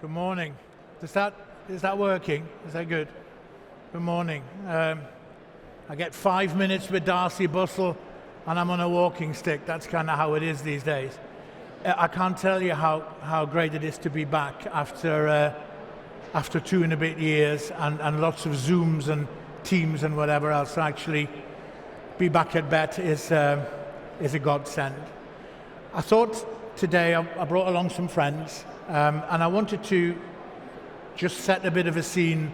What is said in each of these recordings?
Good morning. Is that working? Is that good? Good morning. I get 5 minutes with Darcy Bustle and I'm on a walking stick. That's kind of how it is these days. I can't tell you how great it is to be back after 2 and a bit years and lots of Zooms and Teams and whatever else. Actually be back at Bett is a godsend. I thought today I brought along some friends and I wanted to just set a bit of a scene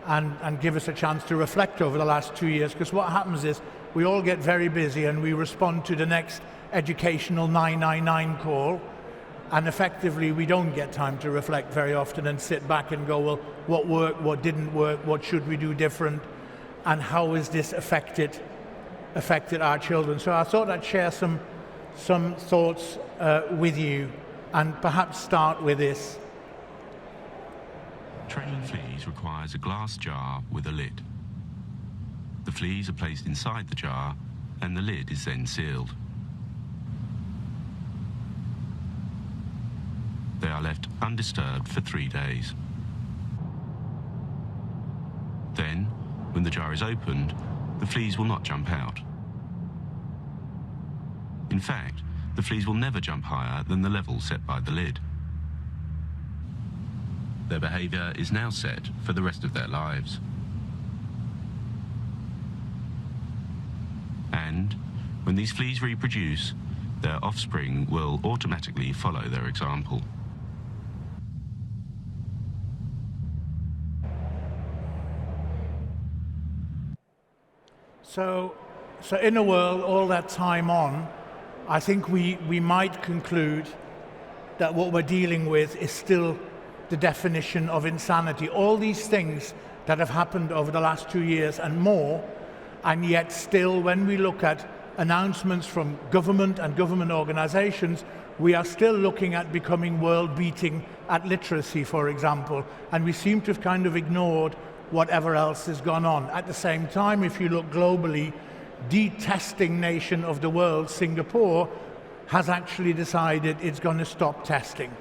and give us a chance to reflect over the last 2 years, because what happens is we all get very busy and we respond to the next educational 999 call, and effectively we don't get time to reflect very often and sit back and go, well, what worked, what didn't work, what should we do different, and how has this affected our children. So I thought I'd share some thoughts with you, and perhaps start with this. Training fleas requires a glass jar with a lid. The fleas are placed inside the jar and the lid is then sealed. They are left undisturbed for 3 days. Then, when the jar is opened, the fleas will not jump out. In fact, the fleas will never jump higher than the level set by the lid. Their behaviour is now set for the rest of their lives. And when these fleas reproduce, their offspring will automatically follow their example. So in a world all that time on, I think we might conclude that what we're dealing with is still the definition of insanity. All these things that have happened over the last 2 years and more, and yet still when we look at announcements from government and government organizations, we are still looking at becoming world-beating at literacy, for example, and we seem to have kind of ignored whatever else has gone on. At the same time, if you look globally, the testing nation of the world, Singapore, has actually decided it's going to stop testing.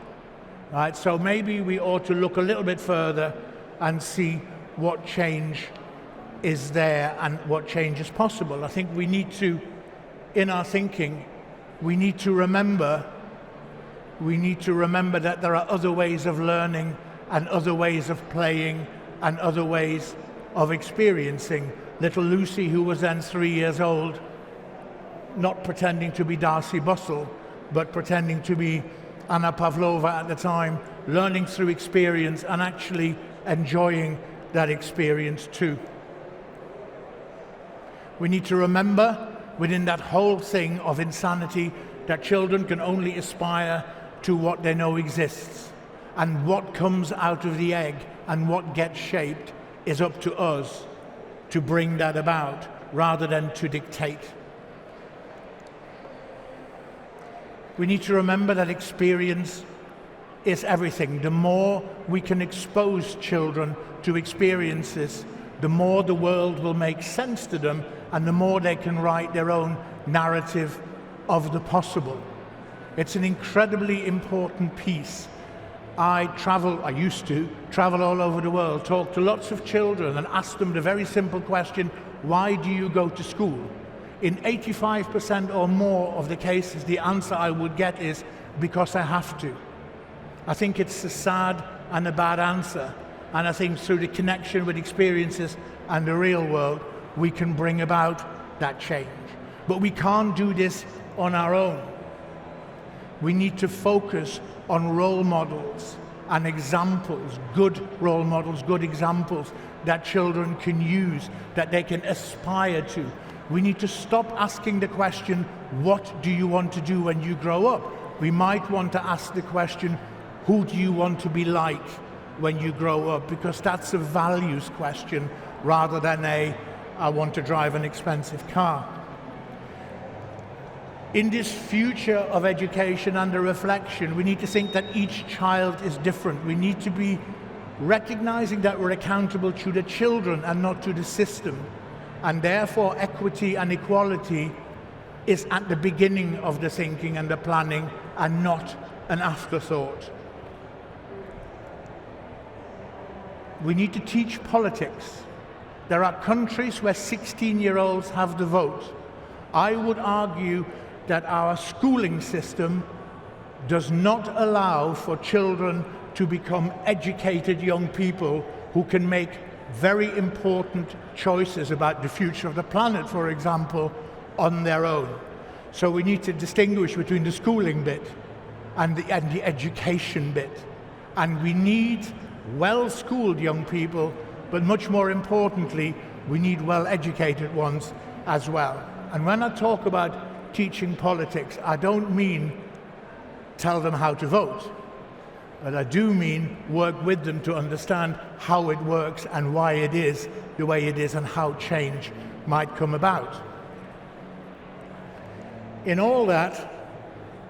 Right? So maybe we ought to look a little bit further and see what change is there and what change is possible. I think we need to, in our thinking, we need to remember that there are other ways of learning and other ways of playing and other ways of experiencing. Little Lucy, who was then 3 years old, not pretending to be Darcy Bustle, but pretending to be Anna Pavlova at the time, learning through experience and actually enjoying that experience too. We need to remember within that whole thing of insanity that children can only aspire to what they know exists, and what comes out of the egg and what gets shaped is up to us to bring that about rather than to dictate. We need to remember that experience is everything. The more we can expose children to experiences, the more the world will make sense to them and the more they can write their own narrative of the possible. It's an incredibly important piece. I used to travel all over the world, talk to lots of children and ask them the very simple question, why do you go to school? In 85% or more of the cases, the answer I would get is, because I have to. I think it's a sad and a bad answer, and I think through the connection with experiences and the real world, we can bring about that change. But we can't do this on our own. We need to focus on role models and examples, good role models, good examples that children can use, that they can aspire to. We need to stop asking the question, what do you want to do when you grow up? We might want to ask the question, who do you want to be like when you grow up? Because that's a values question rather than I want to drive an expensive car. In this future of education and the reflection, we need to think that each child is different. We need to be recognizing that we're accountable to the children and not to the system. And therefore, equity and equality is at the beginning of the thinking and the planning and not an afterthought. We need to teach politics. There are countries where 16-year-olds have the vote. I would argue that our schooling system does not allow for children to become educated young people who can make very important choices about the future of the planet, for example, on their own. So we need to distinguish between the schooling bit and the education bit. And we need well-schooled young people, but much more importantly, we need well-educated ones as well. And when I talk about teaching politics, I don't mean tell them how to vote, but I do mean work with them to understand how it works and why it is the way it is and how change might come about. In all that,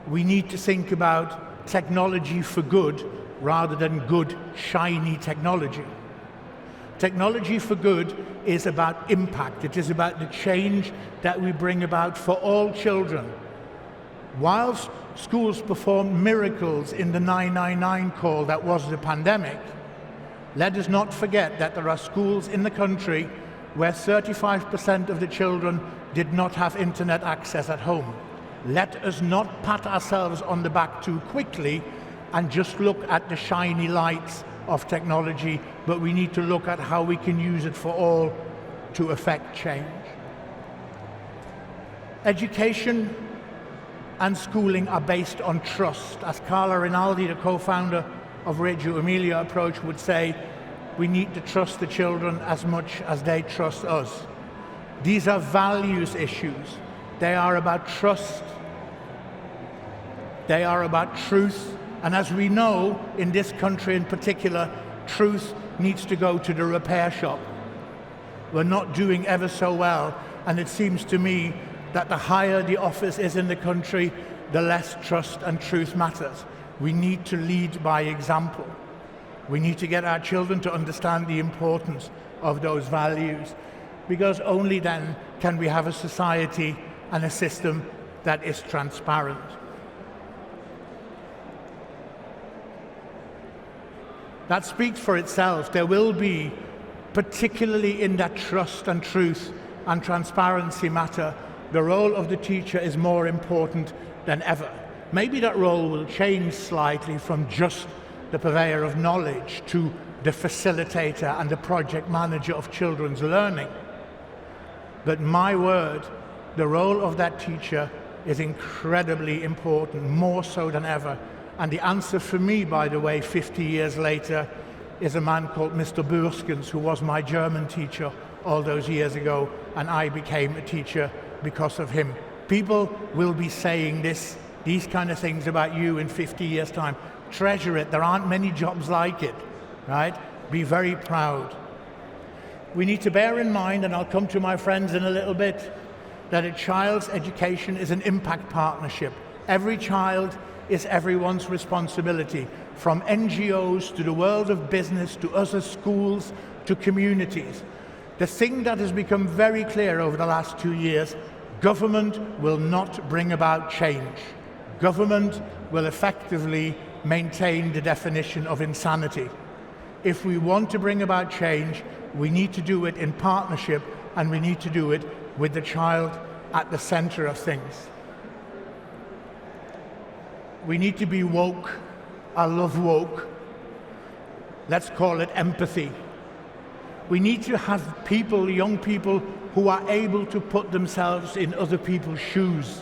we need to think about technology for good rather than good, shiny technology. Technology for good is about impact. It is about the change that we bring about for all children. Whilst schools performed miracles in the 999 call that was the pandemic, let us not forget that there are schools in the country where 35% of the children did not have internet access at home. Let us not pat ourselves on the back too quickly and just look at the shiny lights of technology, but we need to look at how we can use it for all to affect change. Education and schooling are based on trust. As Carla Rinaldi, the co-founder of Reggio Emilia approach, would say, we need to trust the children as much as they trust us. These are values issues. They are about trust. They are about truth. And as we know, in this country in particular, truth needs to go to the repair shop. We're not doing ever so well, and it seems to me that the higher the office is in the country, the less trust and truth matters. We need to lead by example. We need to get our children to understand the importance of those values, because only then can we have a society and a system that is transparent. That speaks for itself. There will be, particularly in that trust and truth and transparency matter, the role of the teacher is more important than ever. Maybe that role will change slightly from just the purveyor of knowledge to the facilitator and the project manager of children's learning. But my word, the role of that teacher is incredibly important, more so than ever. And the answer for me, by the way, 50 years later, is a man called Mr. Burskens, who was my German teacher all those years ago, and I became a teacher because of him. People will be saying these kind of things about you in 50 years' time. Treasure it. There aren't many jobs like it, right? Be very proud. We need to bear in mind, and I'll come to my friends in a little bit, that a child's education is an impact partnership. Every child is everyone's responsibility, from NGOs to the world of business to us as schools to communities. The thing that has become very clear over the last 2 years, government will not bring about change. Government will effectively maintain the definition of insanity. If we want to bring about change, we need to do it in partnership, and we need to do it with the child at the center of things. We need to be woke. I love woke. Let's call it empathy. We need to have people, young people, who are able to put themselves in other people's shoes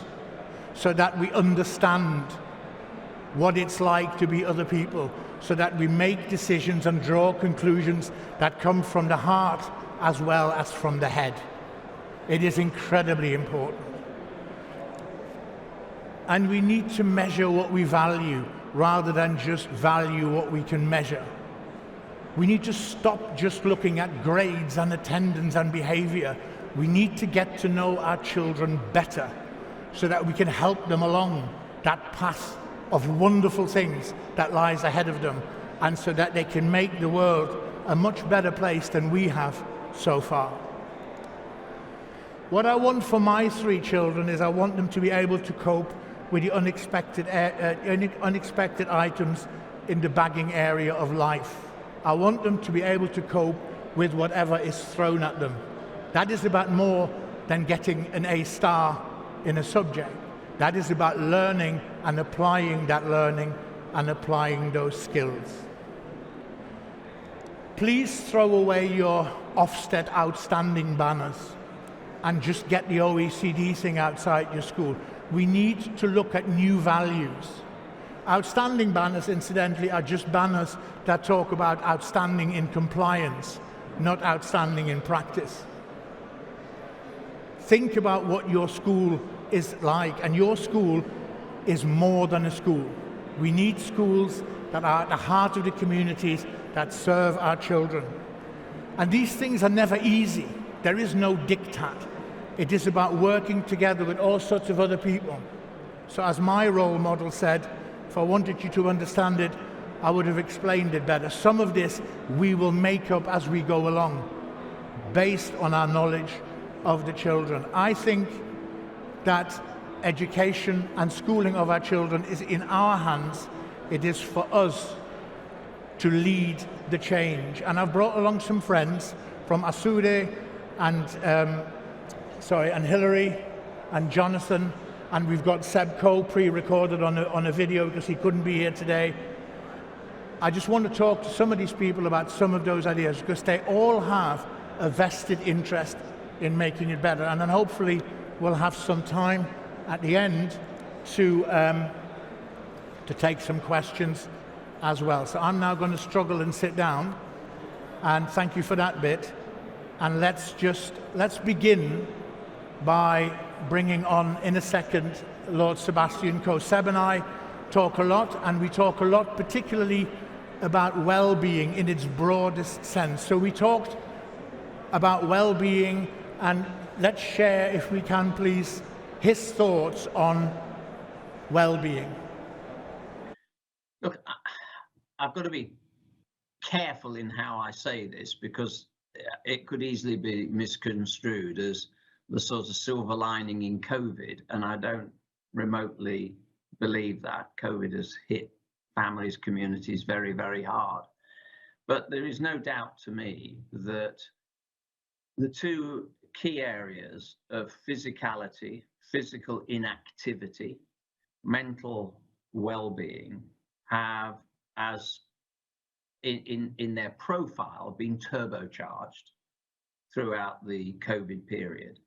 so that we understand what it's like to be other people, so that we make decisions and draw conclusions that come from the heart as well as from the head. It is incredibly important. And we need to measure what we value rather than just value what we can measure. We need to stop just looking at grades and attendance and behavior. We need to get to know our children better so that we can help them along that path of wonderful things that lies ahead of them, and so that they can make the world a much better place than we have so far. What I want for my 3 children is I want them to be able to cope with the unexpected items in the bagging area of life. I want them to be able to cope with whatever is thrown at them. That is about more than getting an A star in a subject. That is about learning and applying that learning and applying those skills. Please throw away your Ofsted outstanding banners and just get the OECD thing outside your school. We need to look at new values. Outstanding banners, incidentally, are just banners that talk about outstanding in compliance, not outstanding in practice. Think about what your school is like, and your school is more than a school. We need schools that are at the heart of the communities that serve our children. And these things are never easy. There is no diktat. It is about working together with all sorts of other people. So as my role model said, if I wanted you to understand it, I would have explained it better. Some of this we will make up as we go along, based on our knowledge of the children. I think that education and schooling of our children is in our hands. It is for us to lead the change. And I've brought along some friends from Asude and Hillary and Jonathan, and we've got Seb Cole pre-recorded on a video because he couldn't be here today. I just want to talk to some of these people about some of those ideas because they all have a vested interest in making it better. And then hopefully we'll have some time at the end to take some questions as well. So I'm now going to struggle and sit down, and thank you for that bit. And let's begin by bringing on in a second Lord Sebastian Coe. Seb and I talk a lot, and we talk a lot particularly about well-being in its broadest sense. So we talked about well-being, and let's share, if we can please, his thoughts on well-being. Look, I've got to be careful in how I say this because it could easily be misconstrued as the sort of silver lining in COVID, and I don't remotely believe that. COVID has hit families, communities very, very hard. But there is no doubt to me that the two key areas of physicality, physical inactivity, mental well-being have, as in their profile, been turbocharged throughout the COVID period.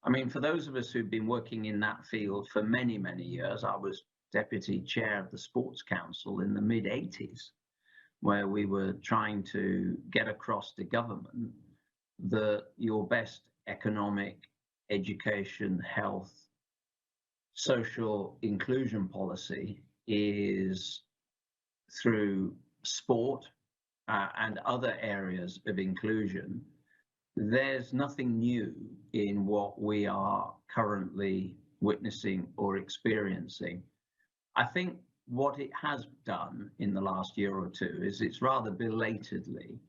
I mean, for those of us who've been working in that field for many, many years, I was deputy chair of the Sports Council in the mid-80s, where we were trying to get across to government that your best economic, education, health, social inclusion policy is through sport and other areas of inclusion. There's nothing new in what we are currently witnessing or experiencing. I think what it has done in the last year or two is it's rather belatedly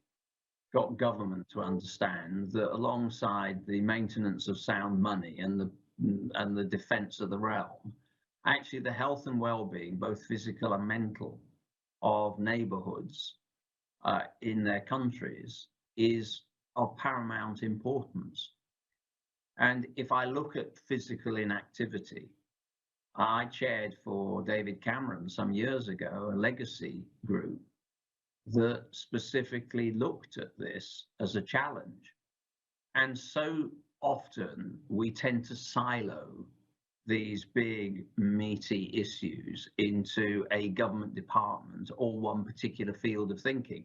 got government to understand that alongside the maintenance of sound money and the defence of the realm, actually the health and well-being, both physical and mental, of neighbourhoods in their countries is of paramount importance. And if I look at physical inactivity, I chaired for David Cameron some years ago a legacy group that specifically looked at this as a challenge. And so often we tend to silo these big meaty issues into a government department or one particular field of thinking.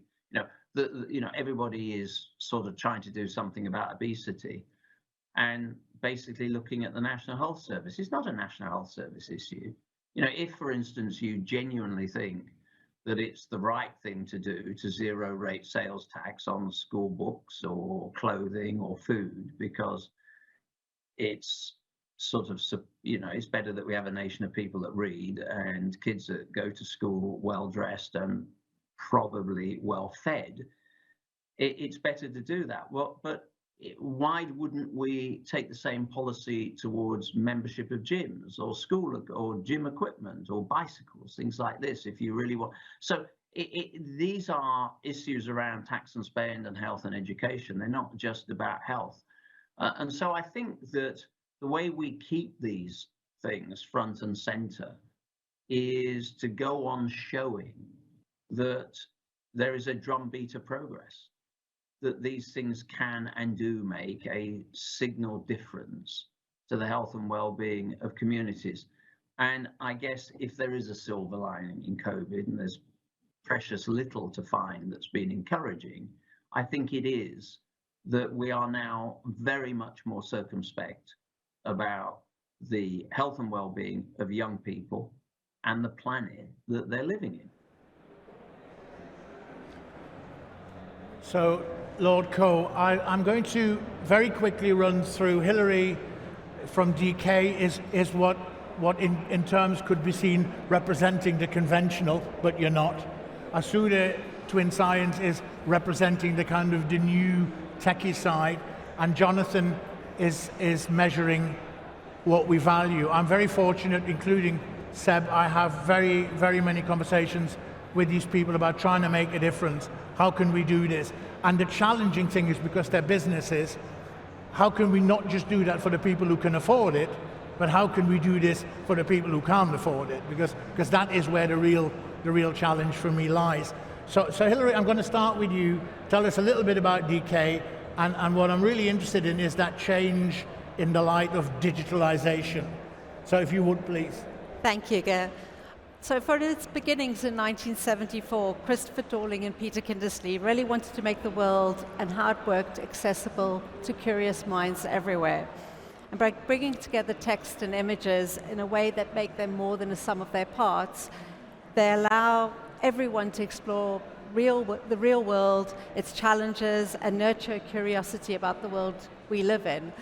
Everybody is sort of trying to do something about obesity and basically looking at the National Health Service. It's not a National Health Service issue. If, for instance, you genuinely think that it's the right thing to do to zero rate sales tax on school books or clothing or food because it's sort of, it's better that we have a nation of people that read and kids that go to school well dressed and probably well fed, it's better to do that. Well, but why wouldn't we take the same policy towards membership of gyms or school or gym equipment or bicycles, things like this, if you really want? So these are issues around tax and spend and health and education. They're not just about health. And so I think that the way we keep these things front and center is to go on showing that there is a drumbeat of progress, that these things can and do make a signal difference to the health and well-being of communities. And I guess if there is a silver lining in COVID, and there's precious little to find that's been encouraging, I think it is that we are now very much more circumspect about the health and well-being of young people and the planet that they're living in. So, Lord Coe, I'm going to very quickly run through. Hilary from DK is what in terms could be seen representing the conventional, but you're not. Asuda, Twin Science, is representing the kind of the new techie side, and Jonathan is measuring what we value. I'm very fortunate, including Seb, I have very, very many conversations with these people about trying to make a difference. How can we do this? And the challenging thing is, because they're businesses, how can we not just do that for the people who can afford it, but how can we do this for the people who can't afford it? Because that is where the real challenge for me lies. So Hilary, I'm going to start with you. Tell us a little bit about DK, and what I'm really interested in is that change in the light of digitalization. So if you would, please. Thank you, Ger. So for its beginnings in 1974, Christopher Dorling and Peter Kindersley really wanted to make the world and how it worked accessible to curious minds everywhere. And by bringing together text and images in a way that make them more than a sum of their parts, they allow everyone to explore the real world, its challenges, and nurture curiosity about the world we live in.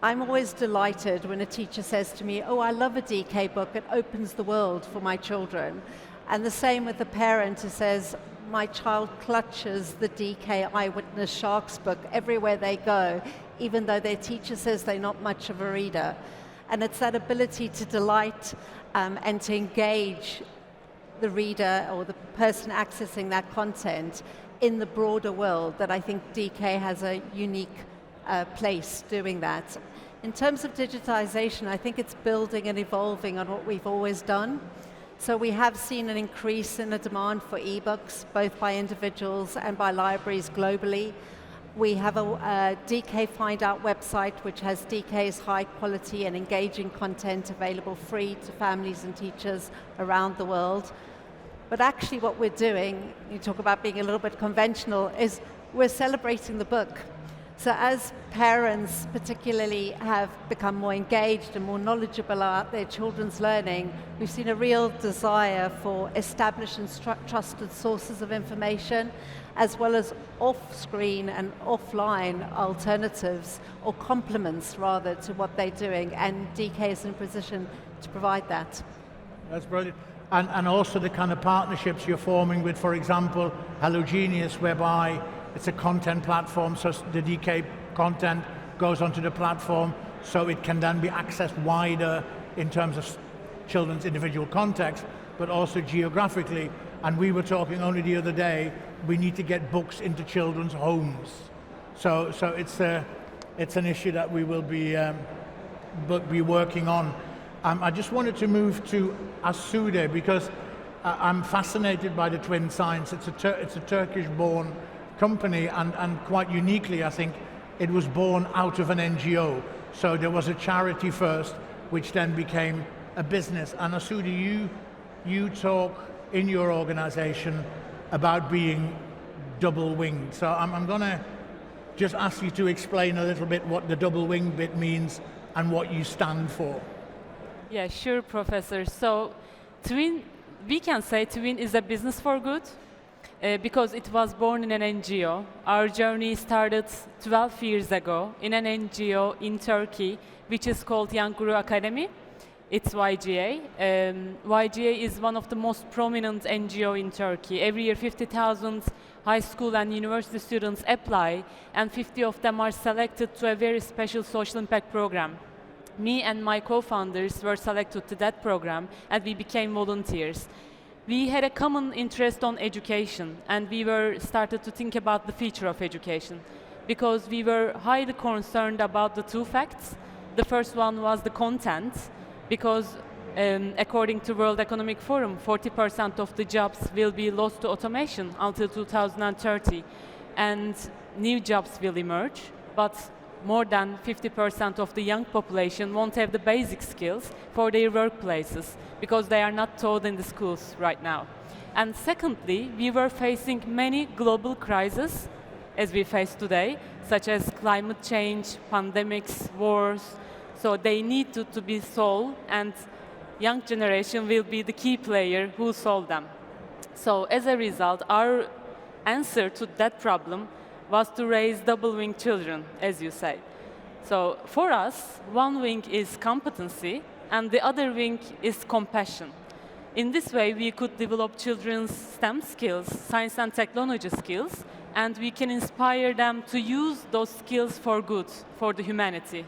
I'm always delighted when a teacher says to me, "Oh, I love a DK book, it opens the world for my children." And the same with the parent who says, "My child clutches the DK Eyewitness Sharks book everywhere they go, even though their teacher says they're not much of a reader." And it's that ability to delight and to engage the reader or the person accessing that content in the broader world that I think DK has a unique place doing that. In terms of digitization, I think it's building and evolving on what we've always done. So we have seen an increase in the demand for ebooks, both by individuals and by libraries globally. We have a DK Find Out website, which has DK's high quality and engaging content available free to families and teachers around the world. But actually what we're doing, you talk about being a little bit conventional, is we're celebrating the book. So as parents particularly have become more engaged and more knowledgeable about their children's learning, we've seen a real desire for established and trusted sources of information, as well as off-screen and offline alternatives, or complements rather, to what they're doing, and DK is in a position to provide that. That's brilliant. And also the kind of partnerships you're forming with, for example, Hello Genius, whereby it's a content platform, so the DK content goes onto the platform, so it can then be accessed wider in terms of children's individual context, but also geographically. And we were talking only the other day, we need to get books into children's homes. So it's an issue that we will be working on. I just wanted to move to Asude, because I'm fascinated by the Twin Science. It's a Turkish-born company, and quite uniquely, I think, it was born out of an NGO. So there was a charity first, which then became a business. And Asude, you talk in your organization about being double-winged. So I'm going to just ask you to explain a little bit what the double-wing bit means and what you stand for. Yeah, sure, Professor. So Twin, we can say Twin is a business for good. Because it was born in an NGO. Our journey started 12 years ago in an NGO in Turkey, which is called Young Guru Academy. It's YGA. YGA is one of the most prominent NGO in Turkey. Every year 50,000 high school and university students apply, and 50 of them are selected to a very special social impact program. Me and my co-founders were selected to that program, and we became volunteers. we had a common interest on education, and we were started to think about the future of education, because we were highly concerned about the two facts. The first one was the content, because according to World Economic Forum, 40% of the jobs will be lost to automation until 2030, and new jobs will emerge, but more than 50% of the young population won't have the basic skills for their workplaces because they are not taught in the schools right now. And secondly, we were facing many global crises as we face today, such as climate change, pandemics, wars. So they need to be solved, and young generation will be the key player who will solve them. So as a result, our answer to that problem was to raise double-wing children, as you say. So for us, one wing is competency, and the other wing is compassion. In this way, we could develop children's STEM skills, science and technology skills, and we can inspire them to use those skills for good, for the humanity.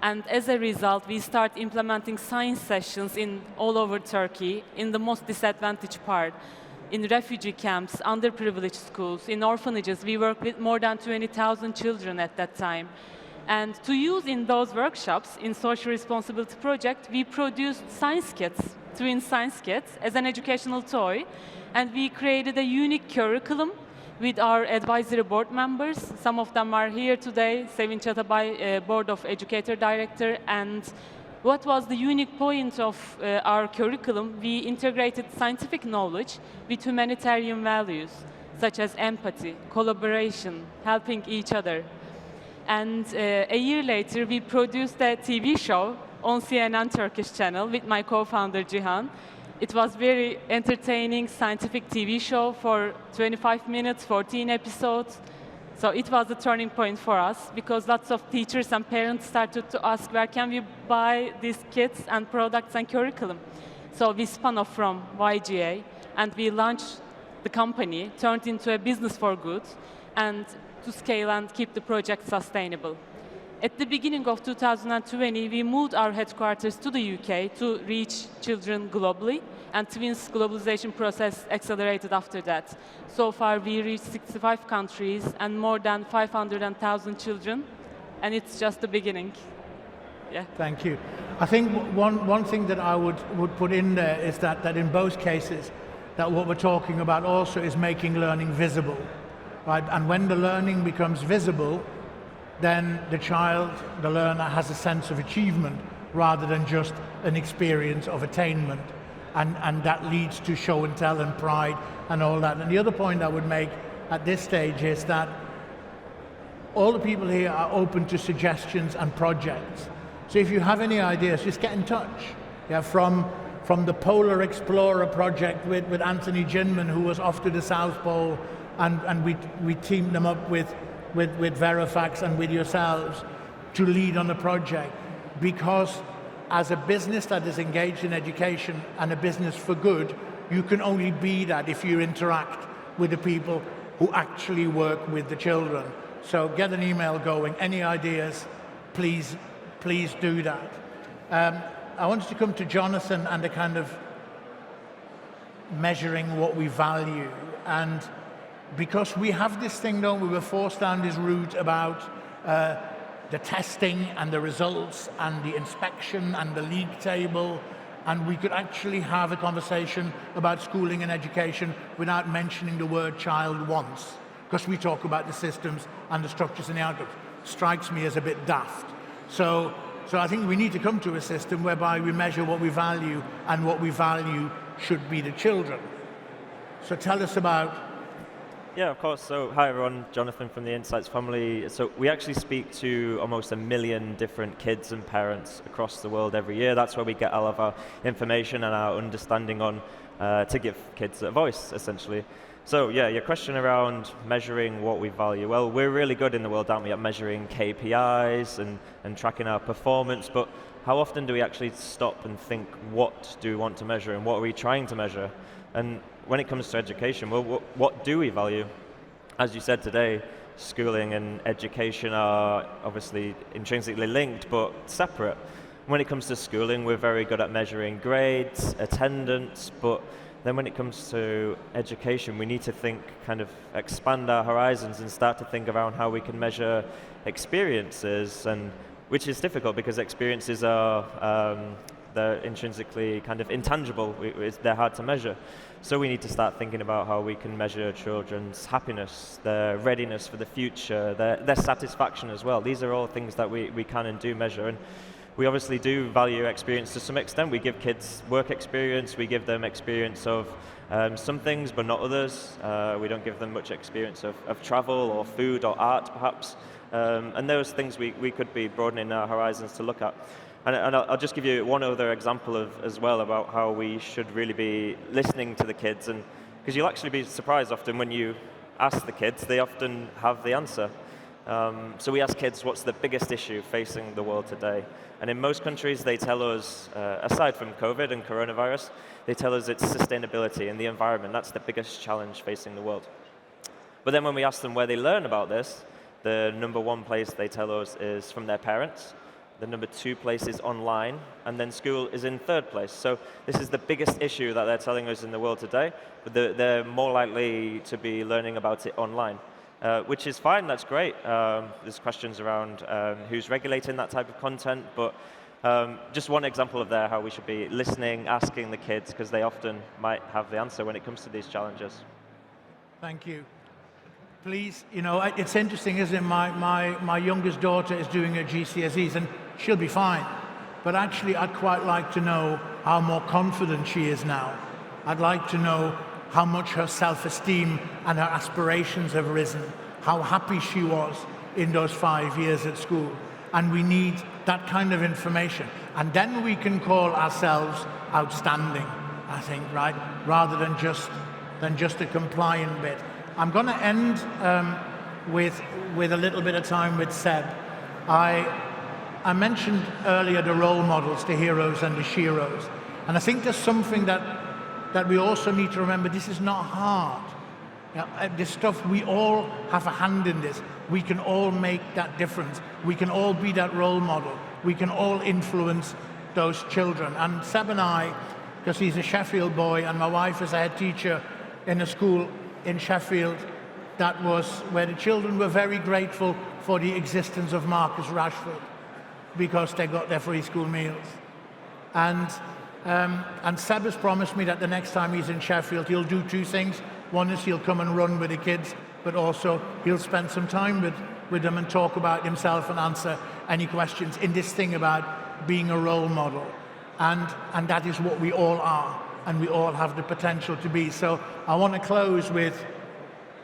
And as a result, we start implementing science sessions all over Turkey, in the most disadvantaged part, in refugee camps, underprivileged schools, in orphanages. We work with more than 20,000 children at that time. And to use in those workshops, in social responsibility project, we produced science kits, twin science kits, as an educational toy. And we created a unique curriculum with our advisory board members. Some of them are here today, Sevin Çatabay, Board of Educator Director. And what was the unique point of our curriculum? We integrated scientific knowledge with humanitarian values, such as empathy, collaboration, helping each other. And a year later, we produced a TV show on CNN Turkish channel with my co-founder, Cihan. It was very entertaining scientific TV show for 25 minutes, 14 episodes. So it was a turning point for us, because lots of teachers and parents started to ask, where can we buy these kits and products and curriculum? So we spun off from YGA, and we launched the company, turned into a business for good, and to scale and keep the project sustainable. At the beginning of 2020, we moved our headquarters to the UK to reach children globally, and Twins globalization process accelerated after that. So far, we reached 65 countries and more than 500,000 children, and it's just the beginning. Yeah. Thank you. I think one thing that I would put in there is that in both cases, that what we're talking about also is making learning visible, right? And when the learning becomes visible, then the child, the learner, has a sense of achievement rather than just an experience of attainment. And that leads to show and tell and pride and all that. And the other point I would make at this stage is that all the people here are open to suggestions and projects. So if you have any ideas, just get in touch. Yeah, from the Polar Explorer project with Anthony Ginman, who was off to the South Pole, and we teamed them up with Verifax and with yourselves to lead on the project, because as a business that is engaged in education and a business for good, you can only be that if you interact with the people who actually work with the children. So get an email going. Any ideas, please do that. I wanted to come to Jonathan and the kind of measuring what we value. And because we have this thing, we were forced down this route about the testing and the results and the inspection and the league table, and we could actually have a conversation about schooling and education without mentioning the word child once, because we talk about the systems and the structures and the outcomes. Strikes me as a bit daft. So I think we need to come to a system whereby we measure what we value, and what we value should be the children. So tell us about. Yeah, of course. So hi everyone, Jonathan from the Insights family. So we actually speak to almost 1 million different kids and parents across the world every year. That's where we get all of our information and our understanding on to give kids a voice, essentially. So yeah, your question around measuring what we value. Well, we're really good in the world, aren't we, at measuring KPIs and tracking our performance, but how often do we actually stop and think, what do we want to measure and what are we trying to measure? And when it comes to education, well, what do we value? As you said today, schooling and education are obviously intrinsically linked, but separate. When it comes to schooling, we're very good at measuring grades, attendance, but Then when it comes to education, we need to think, kind of expand our horizons and start to think around how we can measure experiences, and which is difficult because experiences are they're intrinsically kind of intangible. They're hard to measure. So we need to start thinking about how we can measure children's happiness, their readiness for the future, their satisfaction as well. These are all things that we can and do measure. And we obviously do value experience to some extent. We give kids work experience, we give them experience of some things but not others. We don't give them much experience of travel or food or art perhaps. And those things we could be broadening our horizons to look at. And I'll just give you one other example as well about how we should really be listening to the kids, and because you'll actually be surprised often when you ask the kids, they often have the answer. So we ask kids, what's the biggest issue facing the world today? And in most countries they tell us, aside from COVID and coronavirus, they tell us it's sustainability and the environment. That's the biggest challenge facing the world. But then when we ask them where they learn about this, the number one place they tell us is from their parents. The number two place is online, and then school is in third place. So this is the biggest issue that they're telling us in the world today, but they're more likely to be learning about it online, which is fine, that's great. There's questions around who's regulating that type of content, but just one example of there, how we should be listening, asking the kids, because they often might have the answer when it comes to these challenges. Thank you. Please, it's interesting, isn't it? My youngest daughter is doing her GCSEs, and she'll be fine. But actually, I'd quite like to know how more confident she is now. I'd like to know how much her self-esteem and her aspirations have risen, how happy she was in those 5 years at school. And we need that kind of information. And then we can call ourselves outstanding, I think, right? Rather than just a compliant bit. I'm going to end with a little bit of time with Seb. I mentioned earlier the role models, the heroes and the sheroes. And I think there's something that we also need to remember. This is not hard. This stuff, we all have a hand in this. We can all make that difference. We can all be that role model. We can all influence those children. And Seb and I, because he's a Sheffield boy and my wife is a head teacher in a school in Sheffield, that was where the children were very grateful for the existence of Marcus Rashford because they got their free school meals. And Seb has promised me that the next time he's in Sheffield, he'll do two things. One is he'll come and run with the kids, but also he'll spend some time with them and talk about himself and answer any questions in this thing about being a role model. And that is what we all are, and we all have the potential to be. So I want to close with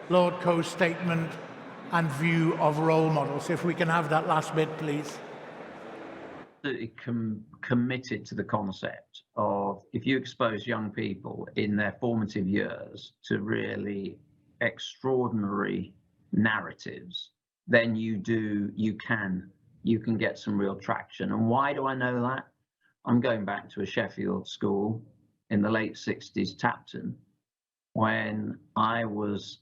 Lord Coe's statement and view of role models. If we can have that last bit, please. Committed to the concept of, if you expose young people in their formative years to really extraordinary narratives, then you can get some real traction. And why do I know that? I'm going back to a Sheffield school in the late 60s, Tapton, when I was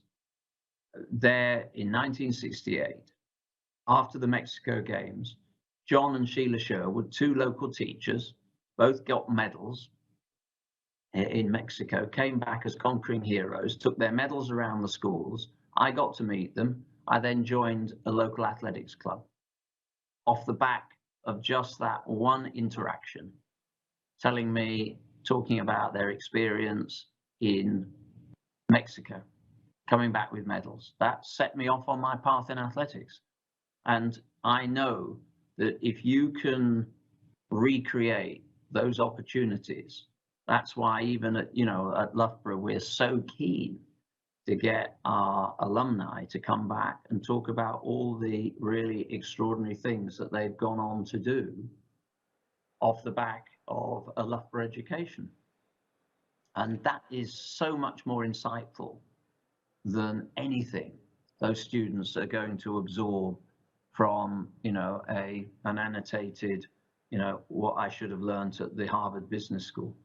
there in 1968, after the Mexico Games. John and Sheila Sherwood, two local teachers, both got medals in Mexico, came back as conquering heroes, took their medals around the schools. I got to meet them. I then joined a local athletics club off the back of just that one interaction, talking about their experience in Mexico, coming back with medals. That set me off on my path in athletics. And I know that if you can recreate those opportunities, that's why even at Loughborough, we're so keen to get our alumni to come back and talk about all the really extraordinary things that they've gone on to do off the back of a Loughborough education. And that is so much more insightful than anything those students are going to absorb from an annotated, what I should have learned at the Harvard Business School.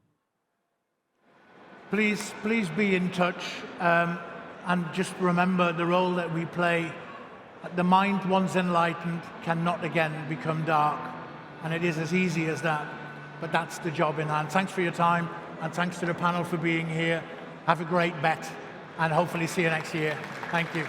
Please be in touch, and just remember the role that we play. The mind once enlightened cannot again become dark, and it is as easy as that. But that's the job in hand. Thanks for your time, and thanks to the panel for being here. Have a great Bett, and hopefully see you next year. Thank you.